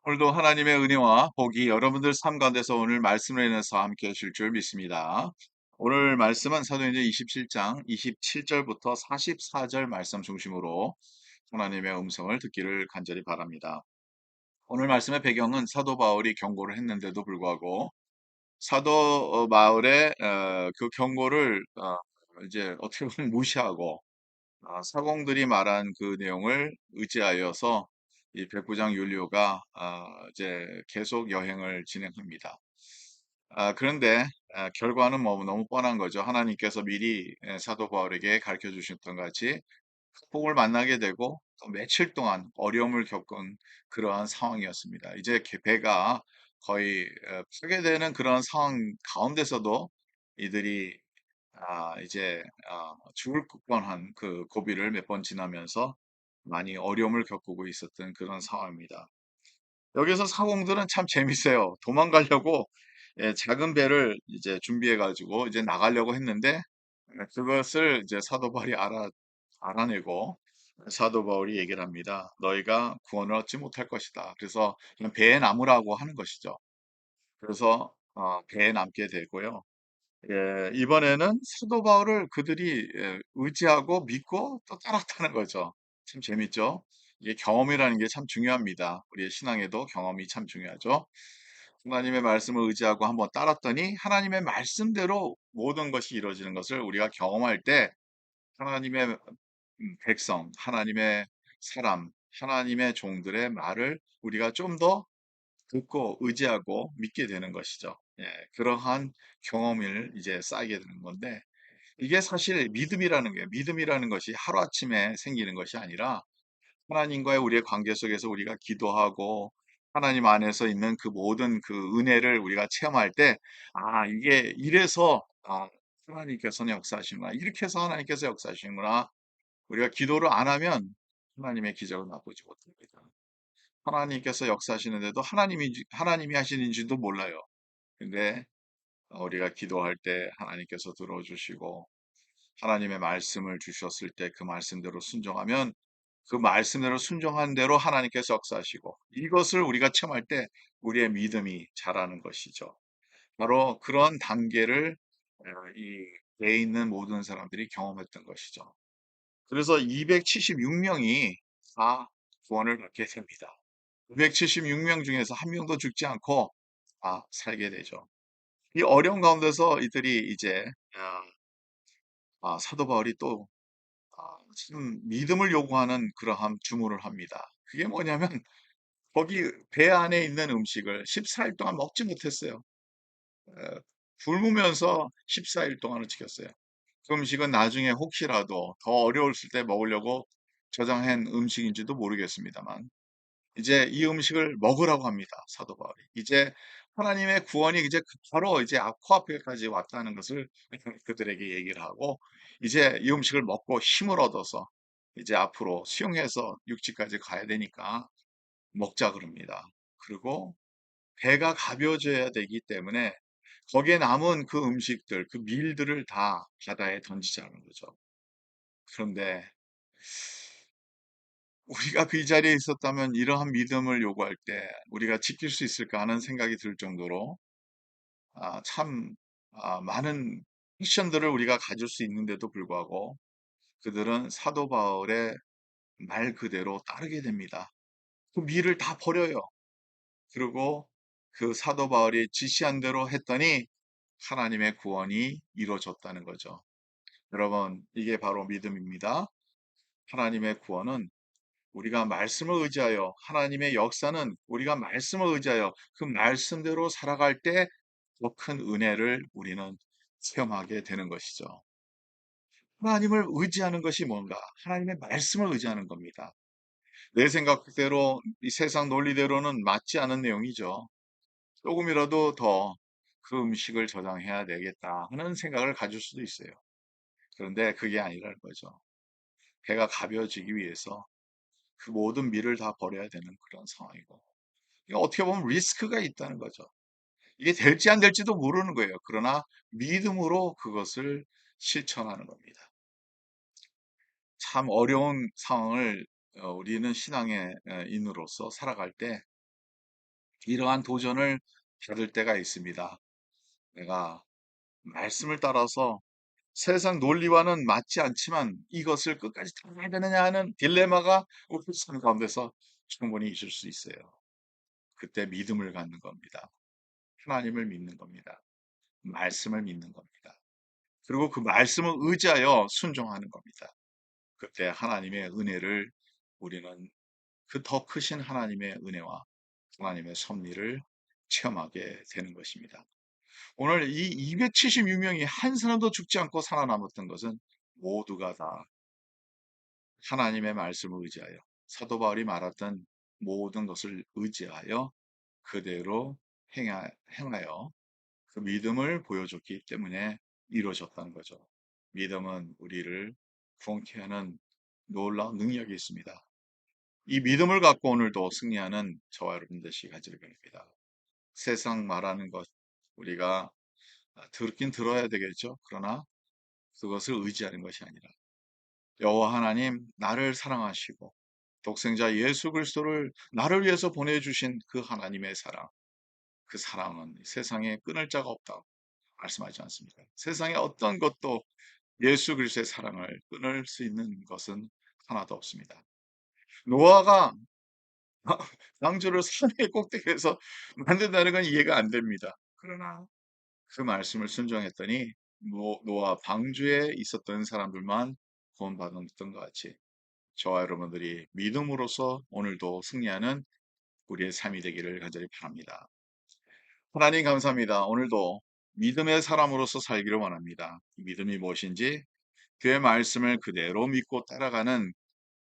오늘도 하나님의 은혜와 복이 여러분들 삶 가운데서 오늘 말씀을 인해서 함께 하실 줄 믿습니다. 오늘 말씀은 사도행전 27장 27절부터 44절 말씀 중심으로 하나님의 음성을 듣기를 간절히 바랍니다. 오늘 말씀의 배경은 사도 바울이 경고를 했는데도 불구하고 사도 바울의 그 경고를 이제 어떻게 보면 무시하고 사공들이 말한 그 내용을 의지하여서 이 백부장 율리오가 이제 계속 여행을 진행합니다. 그런데 결과는 뭐 너무 뻔한 거죠. 하나님께서 미리 사도 바울에게 가르쳐 주셨던 같이 폭풍을 만나게 되고 또 며칠 동안 어려움을 겪은 그러한 상황이었습니다. 이제 배가 거의 파괴되는 그런 상황 가운데서도 이들이 이제 죽을 뻔한 그 고비를 몇 번 지나면서 많이 어려움을 겪고 있었던 그런 상황입니다. 여기서 사공들은 참 재밌어요. 도망가려고 작은 배를 이제 준비해 가지고 이제 나가려고 했는데 그것을 이제 사도 바울이 알아내고 사도 바울이 얘기를 합니다. 너희가 구원을 얻지 못할 것이다. 그래서 그냥 배에 남으라고 하는 것이죠. 그래서 배에 남게 되고요. 이번에는 사도 바울을 그들이 의지하고 믿고 또 따랐다는 거죠. 참 재밌죠? 이게 경험이라는 게 참 중요합니다. 우리의 신앙에도 경험이 참 중요하죠. 하나님의 말씀을 의지하고 한번 따랐더니 하나님의 말씀대로 모든 것이 이루어지는 것을 우리가 경험할 때 하나님의 백성, 하나님의 사람, 하나님의 종들의 말을 우리가 좀 더 듣고 의지하고 믿게 되는 것이죠. 그러한 경험을 이제 쌓이게 되는 건데 이게 사실 믿음이라는 것이 하루아침에 생기는 것이 아니라 하나님과의 우리의 관계 속에서 우리가 기도하고 하나님 안에서 있는 그 모든 그 은혜를 우리가 체험할 때, 이게 이래서 하나님께서는 역사하시는구나. 이렇게 해서 하나님께서 역사하시는구나. 우리가 기도를 안 하면 하나님의 기적은 나쁘지 못합니다. 하나님께서 역사하시는데도 하나님이 하시는지도 몰라요. 근데 우리가 기도할 때 하나님께서 들어주시고 하나님의 말씀을 주셨을 때 그 말씀대로 순종하면 그 말씀대로 순종한 대로 하나님께서 역사하시고 이것을 우리가 체험할 때 우리의 믿음이 자라는 것이죠. 바로 그런 단계를 이 배에 있는 모든 사람들이 경험했던 것이죠. 그래서 276명이 다 구원을 받게 됩니다. 276명 중에서 한 명도 죽지 않고 다 살게 되죠. 이 어려운 가운데서 이들이 이제 사도 바울이 또 참 믿음을 요구하는 그러한 주문을 합니다. 그게 뭐냐면 거기 배 안에 있는 음식을 14일 동안 먹지 못했어요. 어, 굶으면서 14일 동안을 지켰어요. 그 음식은 나중에 혹시라도 더 어려웠을 때 먹으려고 저장한 음식인지도 모르겠습니다만 이제 이 음식을 먹으라고 합니다. 사도 바울이. 이제 하나님의 구원이 이제 바로 이제 코앞에까지 왔다는 것을 그들에게 얘기를 하고 이제 이 음식을 먹고 힘을 얻어서 이제 앞으로 수용해서 육지까지 가야 되니까 먹자 그럽니다. 그리고 배가 가벼워져야 되기 때문에 거기에 남은 그 음식들, 그 밀들을 다 바다에 던지자는 거죠. 그런데 우리가 그 자리에 있었다면 이러한 믿음을 요구할 때 우리가 지킬 수 있을까 하는 생각이 들 정도로 참 많은 미션들을 우리가 가질 수 있는데도 불구하고 그들은 사도 바울의 말 그대로 따르게 됩니다. 그 미를 다 버려요. 그리고 그 사도 바울이 지시한 대로 했더니 하나님의 구원이 이루어졌다는 거죠. 여러분, 이게 바로 믿음입니다. 하나님의 구원은 우리가 말씀을 의지하여 하나님의 역사는 우리가 말씀을 의지하여 그 말씀대로 살아갈 때 더 큰 은혜를 우리는 체험하게 되는 것이죠. 하나님을 의지하는 것이 뭔가? 하나님의 말씀을 의지하는 겁니다. 내 생각대로 이 세상 논리대로는 맞지 않은 내용이죠. 조금이라도 더 그 음식을 저장해야 되겠다 하는 생각을 가질 수도 있어요. 그런데 그게 아니라는 거죠. 배가 가벼워지기 위해서 그 모든 미를 다 버려야 되는 그런 상황이고. 이거 어떻게 보면 리스크가 있다는 거죠. 이게 될지 안 될지도 모르는 거예요. 그러나 믿음으로 그것을 실천하는 겁니다. 참 어려운 상황을 우리는 신앙의 인으로서 살아갈 때 이러한 도전을 받을 때가 있습니다. 내가 말씀을 따라서 세상 논리와는 맞지 않지만 이것을 끝까지 따라야 되느냐 하는 딜레마가 우리 삶 가운데서 충분히 있을 수 있어요. 그때 믿음을 갖는 겁니다. 하나님을 믿는 겁니다. 말씀을 믿는 겁니다. 그리고 그 말씀을 의지하여 순종하는 겁니다. 그때 하나님의 은혜를 우리는 그 더 크신 하나님의 은혜와 하나님의 섭리를 체험하게 되는 것입니다. 오늘 이 276명이 한 사람도 죽지 않고 살아남았던 것은 모두가 다 하나님의 말씀을 의지하여 사도 바울이 말했던 모든 것을 의지하여 그대로 행하여 그 믿음을 보여줬기 때문에 이루어졌다는 거죠. 믿음은 우리를 구원케 하는 놀라운 능력이 있습니다. 이 믿음을 갖고 오늘도 승리하는 저와 여러분 되시기 간절히 바랍니다. 세상 말하는 것 우리가 듣긴 들어야 되겠죠. 그러나 그것을 의지하는 것이 아니라 여호와 하나님 나를 사랑하시고 독생자 예수 그리스도를 나를 위해서 보내주신 그 하나님의 사랑, 그 사랑은 세상에 끊을 자가 없다고 말씀하지 않습니까? 세상에 어떤 것도 예수 그리스도의 사랑을 끊을 수 있는 것은 하나도 없습니다. 노아가 방주를 산의 꼭대기에서 만든다는 건 이해가 안 됩니다. 그러나 그 말씀을 순종했더니 노아 방주에 있었던 사람들만 구원받았던 것 같이 저와 여러분들이 믿음으로써 오늘도 승리하는 우리의 삶이 되기를 간절히 바랍니다. 하나님 감사합니다. 오늘도 믿음의 사람으로서 살기를 원합니다. 이 믿음이 무엇인지 그의 말씀을 그대로 믿고 따라가는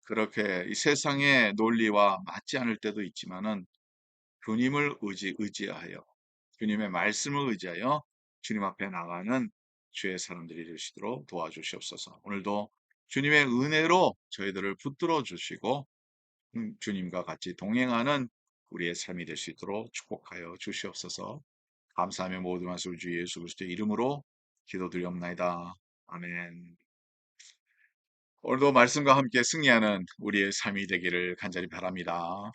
그렇게 이 세상의 논리와 맞지 않을 때도 있지만은 주님을 의지하여 주님의 말씀을 의지하여 주님 앞에 나가는 주의 사람들이 되시도록 도와주시옵소서. 오늘도 주님의 은혜로 저희들을 붙들어 주시고 주님과 같이 동행하는 우리의 삶이 될 수 있도록 축복하여 주시옵소서. 감사하며 모든 말씀을 주 예수 그리스도의 이름으로 기도드리옵나이다. 아멘. 오늘도 말씀과 함께 승리하는 우리의 삶이 되기를 간절히 바랍니다.